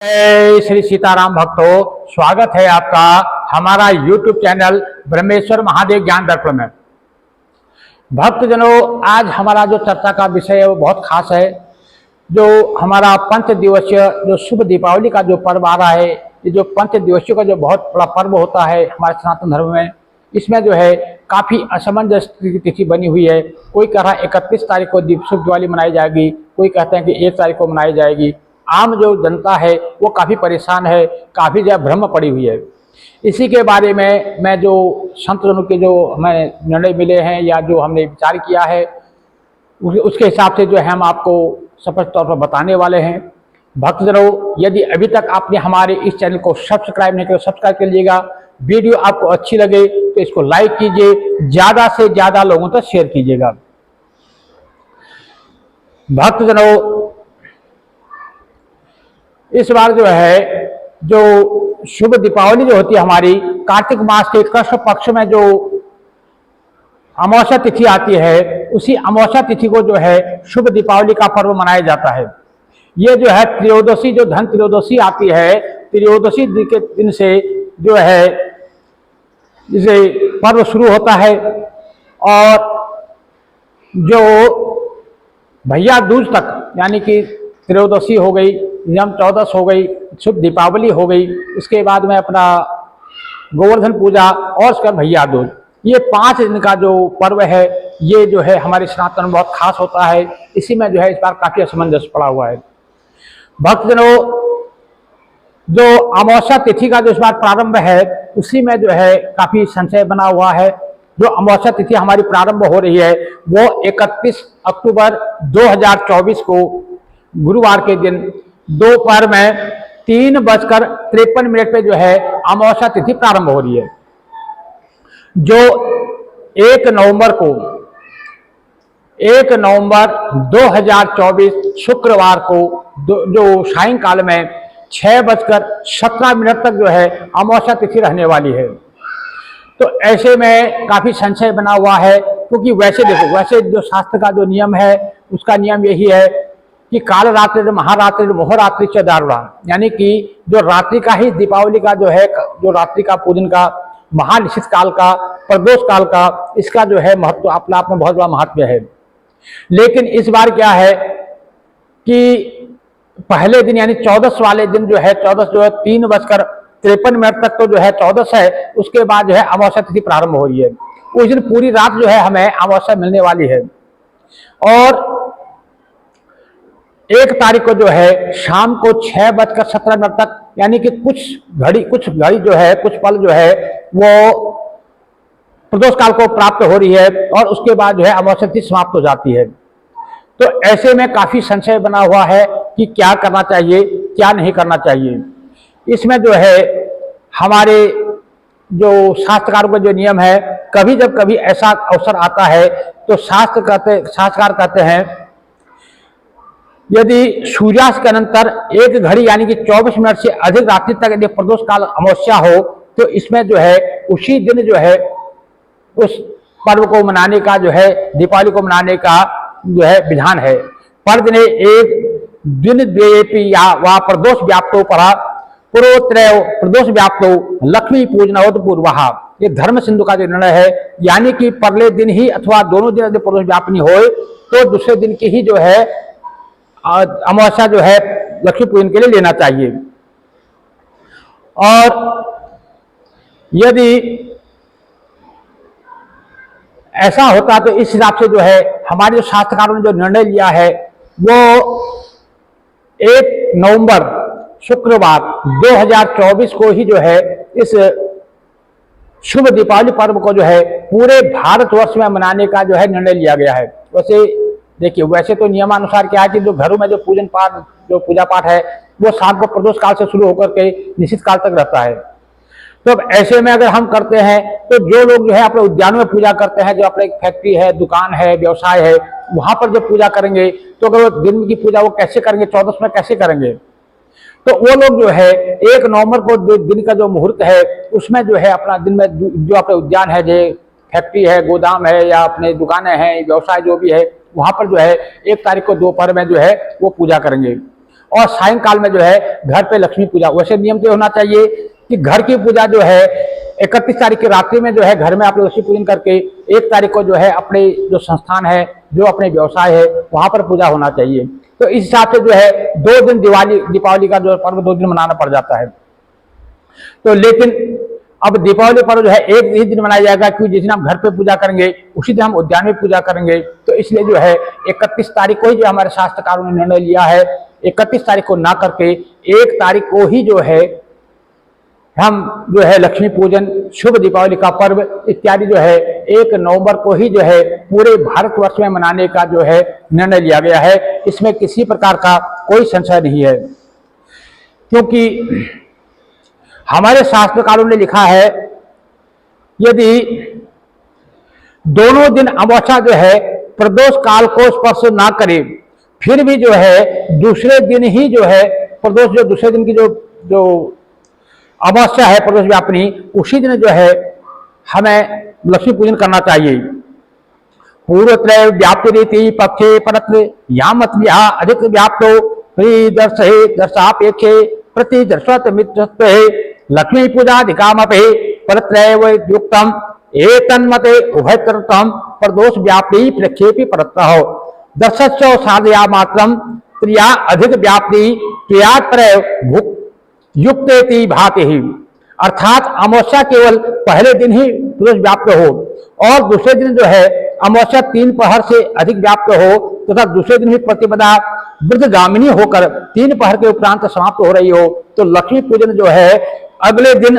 जय श्री सीताराम भक्तों, स्वागत है आपका हमारा YouTube चैनल ब्रह्मेश्वर महादेव ज्ञान दर्पण में। भक्तजनों, आज हमारा जो चर्चा का विषय है वो बहुत खास है। जो हमारा पंच दिवसीय जो शुभ दीपावली का जो पर्व आ रहा है, ये जो पंच दिवसीय का जो बहुत बड़ा पर्व होता है हमारे सनातन धर्म में, इसमें जो है काफ़ी असमंजस की तिथि बनी हुई है। कोई कह रहा है 31 तारीख को शुभ दिवाली मनाई जाएगी, कोई कहते हैं कि 1 तारीख को मनाई जाएगी। आम जो जनता है वो काफ़ी परेशान है, काफ़ी जो भ्रम पड़ी हुई है। इसी के बारे में मैं जो संतजनों के जो हमें निर्णय मिले हैं या जो हमने विचार किया है उसके हिसाब से जो है हम आपको स्पष्ट तौर पर बताने वाले हैं। भक्तजनों, यदि अभी तक आपने हमारे इस चैनल को सब्सक्राइब नहीं किया, सब्सक्राइब कर लीजिएगा। वीडियो आपको अच्छी लगे तो इसको लाइक कीजिए, ज़्यादा से ज़्यादा लोगों तक शेयर कीजिएगा। भक्तजनों, इस बार जो है जो शुभ दीपावली जो होती है हमारी कार्तिक मास के कृष्ण पक्ष में जो अमावस्या तिथि आती है, उसी अमावस्या तिथि को जो है शुभ दीपावली का पर्व मनाया जाता है। ये जो है त्रयोदशी, जो धन त्रयोदशी आती है, त्रयोदशी के दिन से जो है जिसे पर्व शुरू होता है। और जो भैया दूज तक, यानी कि त्रयोदशी हो गई, यम चौदस हो गई, शुभ दीपावली हो गई, उसके बाद में अपना गोवर्धन पूजा और उसका भैया दूज, ये 5 दिन का जो पर्व है ये जो है हमारे सनातन में बहुत खास होता है। इसी में जो है इस बार काफ़ी असमंजस पड़ा हुआ है। भक्तजनों, जो अमावस्या तिथि का जो इस बार प्रारंभ है उसी में जो है काफ़ी संशय बना हुआ है। जो अमावस्या तिथि हमारी प्रारंभ हो रही है वो 31 अक्टूबर 2024 को गुरुवार के दिन दोपहर में 3:53 पे जो है अमावस्या तिथि प्रारंभ हो रही है। जो 1 नवंबर 2024 शुक्रवार को जो सायंकाल में 6:17 तक जो है अमावस्या तिथि रहने वाली है। तो ऐसे में काफ़ी संशय बना हुआ है, क्योंकि वैसे देखो, वैसे जो शास्त्र का जो नियम है उसका नियम यही है कि काल रात्रि महारात्रि मोहरात्रि च दारुणा, यानी कि जो रात्रि का ही दीपावली का जो है, जो रात्रि का पूजन का महानिशित काल का, प्रदोष काल का, इसका जो है महत्व अपने आप में बहुत बड़ा महत्व है। लेकिन इस बार क्या है कि पहले दिन यानी 14 वाले दिन जो है 14 जो है 3:53 तक तो जो है 14 है, उसके बाद जो है अमावस्या तिथि प्रारंभ हो रही है। उस दिन पूरी रात जो है हमें अमावस्या मिलने वाली है। और 1 तारीख को जो है शाम को 6:17 तक, यानी कि कुछ घड़ी जो है, कुछ पल जो है वो प्रदोष काल को प्राप्त हो रही है और उसके बाद जो है अमावस्या तिथि समाप्त हो जाती है। तो ऐसे में काफ़ी संशय बना हुआ है कि क्या करना चाहिए, क्या नहीं करना चाहिए। इसमें जो है हमारे जो शास्त्रकारों का जो नियम है, कभी जब कभी ऐसा अवसर आता है तो शास्त्रकार कहते हैं यदि सूर्यास्त के अनंतर 1 घड़ी यानी कि 24 मिनट से अधिक रात्रि तक यदि प्रदोष काल अमावस्या हो तो इसमें जो है उसी दिन जो है उस पर्व को मनाने का जो है, दीपावली को मनाने का जो है विधान है। पर दिन एक दिन द्वेपी या वा प्रदोष व्याप्तो परा पुरोत्रय प्रदोष व्याप्तो लक्ष्मी पूजनोत पूर्वः, ये धर्म सिंधु का जो निर्णय है, यानी कि पहले दिन ही अथवा दोनों दिन यदि प्रदोष व्यापनी हो तो दूसरे दिन की ही जो है अमावस्या जो है लक्ष्मी पूजन के लिए लेना चाहिए। और यदि ऐसा होता तो इस हिसाब से जो है हमारे जो शास्त्रकारों ने जो निर्णय लिया है वो 1 नवंबर शुक्रवार 2024 को ही जो है इस शुभ दीपावली पर्व को जो है पूरे भारतवर्ष में मनाने का जो है निर्णय लिया गया है। वैसे देखिए, वैसे तो नियमानुसार क्या है कि जो घरों में जो पूजा पाठ है वो शाम को प्रदोष काल से शुरू होकर के निश्चित काल तक रहता है। तो अब ऐसे में अगर हम करते हैं तो जो लोग जो है अपने उद्यानों में पूजा करते हैं, जो अपने फैक्ट्री है, दुकान है, व्यवसाय है, वहां पर जब पूजा करेंगे तो अगर वो दिन की पूजा वो कैसे करेंगे, 14 में कैसे करेंगे? तो वो लोग जो है 1 नवंबर को जो दिन का जो मुहूर्त है उसमें जो है अपना दिन में जो अपने उद्यान है, जो फैक्ट्री है, गोदाम है या अपने दुकानें हैं, व्यवसाय जो भी है, वहां पर जो है 1 तारीख को दोपहर में जो है वो पूजा करेंगे। और सायंकाल में जो है घर पे लक्ष्मी पूजा। वैसे नियम तो होना चाहिए कि घर की पूजा जो है 31 तारीख की रात्रि में जो है घर में आप लोग लक्ष्मी पूजन करके 1 तारीख को जो है अपने जो संस्थान है, जो अपने व्यवसाय है, वहां पर पूजा होना चाहिए। तो इस हिसाब से जो है 2 दिन दीपावली का जो पर्व 2 दिन मनाना पड़ जाता है। तो लेकिन अब दीपावली पर्व जो है एक ही दिन मनाया जाएगा, क्योंकि जिस दिन हम घर पे पूजा करेंगे उसी दिन हम उद्यान में पूजा करेंगे। तो इसलिए जो है 31 तारीख को ही जो हमारे शास्त्रकारों ने निर्णय लिया है, 31 तारीख को ना करके 1 तारीख को ही जो है हम जो है लक्ष्मी पूजन, शुभ दीपावली का पर्व इत्यादि जो है 1 नवंबर को ही जो है पूरे भारतवर्ष में मनाने का जो है निर्णय लिया गया है। इसमें किसी प्रकार का कोई संशय नहीं है, क्योंकि हमारे शास्त्रकारों ने लिखा है यदि दोनों दिन अमावस्या जो है प्रदोष काल को स्पर्श ना करे, फिर भी जो है दूसरे दिन ही जो है प्रदोष, जो दूसरे दिन की जो अमावस्या है प्रदोष व्यापनी, उसी दिन जो है हमें लक्ष्मी पूजन करना चाहिए। पूर्वत्रय व्याप्ति रीति पक्षे परत्र यामत अधिक व्याप्तो दर्शापेक्षे प्रति दर्शत मित्रत्व लक्ष्मी पूजाधिकामपि परत्रैव युक्तम एतन्मते उभयतरतम प्रदोष व्याप्ति प्रक्षेपी परतः दर्शस्व साधया मात्रम क्रिया अधिक व्याप्ति क्रियात्रय युक्तेति भाति ही, अर्थात अमावस्या केवल पहले दिन ही प्रदोष व्याप्त हो और दूसरे दिन जो है अमावस्या 3 पहर से अधिक व्याप्त हो तथा दूसरे दिन ही प्रतिपदा वृद्धगामिनी होकर 3 पहर के उपरांत समाप्त हो रही हो, तो लक्ष्मी पूजन जो है अगले दिन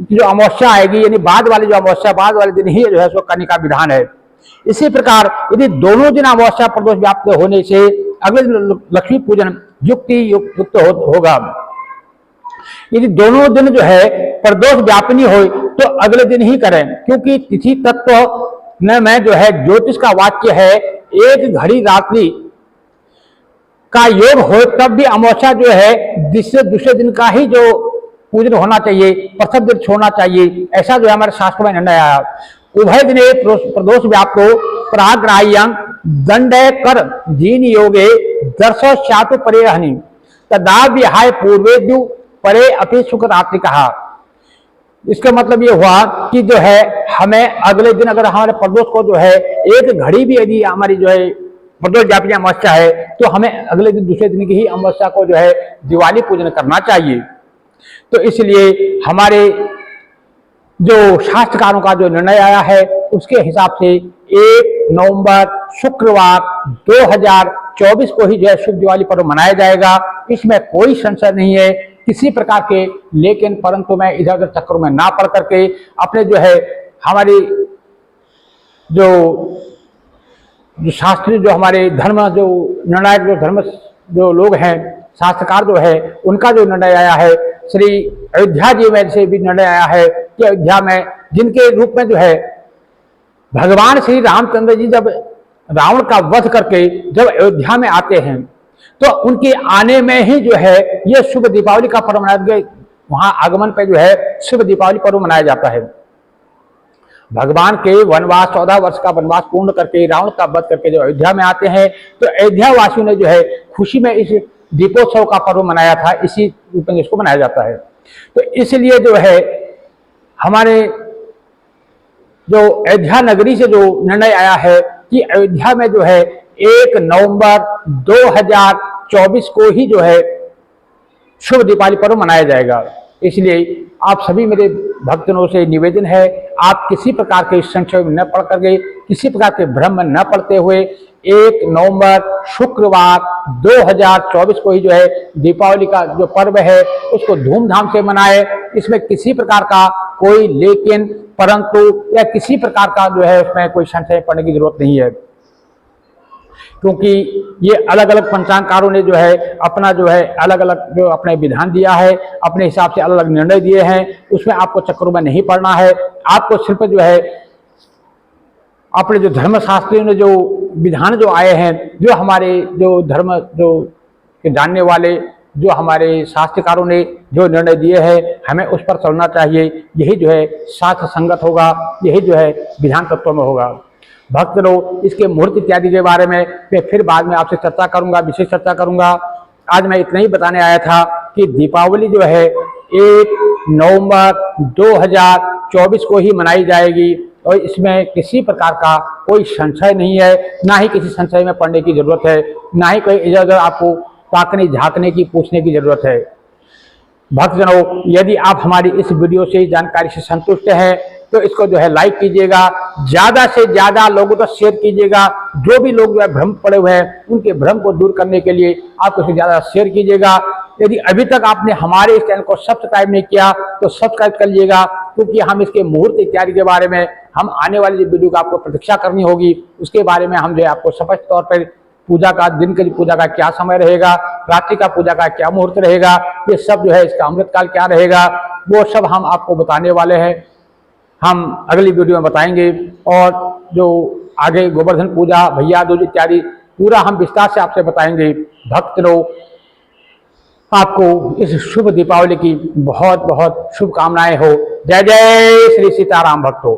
जो अमावस्या आएगी, यानी बाद वाली जो अमावस्या बाद वाले दिन ही जो है सो करने का विधान है। इसी प्रकार यदि दोनों दिन अमावस्या प्रदोष व्याप्त होने से अगले दिन लक्ष्मी पूजन युक्ति युक्त होगा। यदि दोनों दिन जो है प्रदोष व्यापनी हो तो अगले दिन ही करें, क्योंकि तिथि तत्व में जो है ज्योतिष का वाक्य है 1 घड़ी रात्रि का योग हो तब भी अमावस्या जो है जिससे दूसरे दिन का ही जो पूजन होना चाहिए, प्रथम दिन छोड़ना चाहिए, ऐसा जो है हमारे शास्त्र में निर्णय आया। उभय दिने प्रदोष व्याप्तो प्राग्राह्यं दंड कर जीन योगे दर्शो परे हनि तदा विहाय पूर्वे परे अपि सुख रात्रि कहा। इसका मतलब ये हुआ कि जो है हमें अगले दिन अगर हमारे प्रदोष को जो है 1 घड़ी भी यदि हमारी जो है प्रदोष व्यापनी अमावस्या है तो हमें अगले दिन दूसरे दिन की ही अमावस्या को जो है दिवाली पूजन करना चाहिए। तो इसलिए हमारे जो शास्त्रकारों का जो निर्णय आया है उसके हिसाब से 1 नवंबर शुक्रवार 2024 को ही जो है शुभ दिवाली पर्व मनाया जाएगा। इसमें कोई संशय नहीं है किसी प्रकार के, लेकिन परंतु मैं इधर उधर चक्करों में ना पड़ करके अपने जो है हमारी जो शास्त्री जो हमारे धर्म जो निर्णायक जो धर्म जो लोग हैं शास्त्रकार जो है उनका जो निर्णय आया है, श्री अयोध्या जी में से भी निर्णय आया है कि अयोध्या में जिनके रूप में जो है भगवान श्री रामचंद्र जी जब रावण का वध करके जब अयोध्या में आते हैं तो उनके आने में ही जो है ये शुभ दीपावली का पर्व मनाया गया। वहां आगमन पे जो है शुभ दीपावली पर्व मनाया जाता है। भगवान के वनवास 14 वर्ष का वनवास पूर्ण करके रावण का वध करके जो अयोध्या में आते हैं तो अयोध्या वासियों ने जो है खुशी में इस दीपोत्सव का पर्व मनाया था, इसी रूप में इसको मनाया जाता है। तो इसलिए जो है हमारे जो अयोध्या नगरी से जो निर्णय आया है कि अयोध्या में जो है 1 नवंबर 2024 को ही जो है शुभ दीपावली पर्व मनाया जाएगा। इसलिए आप सभी मेरे भक्तजनों से निवेदन है, आप किसी प्रकार के संशय में न पड़ करके, किसी प्रकार के भ्रम में न पड़ते हुए 1 नवंबर शुक्रवार 2024 को ही जो है दीपावली का जो पर्व है उसको धूमधाम से मनाए। इसमें किसी प्रकार का कोई लेकिन परंतु या किसी प्रकार का जो है उसमें कोई संशय पड़ने की जरूरत नहीं है, क्योंकि ये अलग अलग पंचांगकारों ने जो है अपना जो है अलग अलग जो अपने विधान दिया है, अपने हिसाब से अलग अलग निर्णय दिए हैं। उसमें आपको चक्करों में नहीं पड़ना है। आपको सिर्फ जो है अपने जो धर्मशास्त्रियों ने जो विधान जो आए हैं, जो हमारे जो धर्म जो जानने वाले जो हमारे शास्त्रकारों ने जो निर्णय दिए हैं हमें उस पर चलना चाहिए। यही जो है शास्त्र संगत होगा, यही जो है विधान तत्व में होगा। भक्त लोग इसके मुहूर्त इत्यादि के बारे में मैं फिर बाद में आपसे चर्चा करूंगा, विशेष चर्चा करूंगा। आज मैं इतना ही बताने आया था कि दीपावली जो है 1 नवंबर 2024 को ही मनाई जाएगी और इसमें किसी प्रकार का कोई संशय नहीं है, ना ही किसी संशय में पड़ने की जरूरत है, ना ही कोई इधर उधर आपको ताकने झांकने की पूछने की जरूरत है। भक्तजनों, यदि आप हमारी इस वीडियो से जानकारी से संतुष्ट हैं तो इसको जो है लाइक कीजिएगा, ज्यादा से ज्यादा लोगों तक शेयर कीजिएगा। जो भी लोग जो है भ्रम पड़े हुए हैं उनके भ्रम को दूर करने के लिए आप इसको ज्यादा शेयर कीजिएगा। यदि अभी तक आपने हमारे इस चैनल को सब्सक्राइब नहीं किया तो सब्सक्राइब कर लीजिएगा, क्योंकि हम इसके मुहूर्त इत्यादि के बारे में हम आने वाली जो वीडियो का आपको प्रतीक्षा करनी होगी उसके बारे में हम जो है आपको स्पष्ट तौर पर पूजा का दिन की पूजा का क्या समय रहेगा, रात्रि का पूजा का क्या मुहूर्त रहेगा, ये सब जो है इसका अमृत काल क्या रहेगा, वो सब हम आपको बताने वाले हैं। हम अगली वीडियो में बताएंगे और जो आगे गोवर्धन पूजा, भैया दूज इत्यादि पूरा हम विस्तार से आपसे बताएंगे। भक्त लोग, आपको इस शुभ दीपावली की बहुत बहुत शुभकामनाएं हो। जय जय श्री सीताराम भक्तों।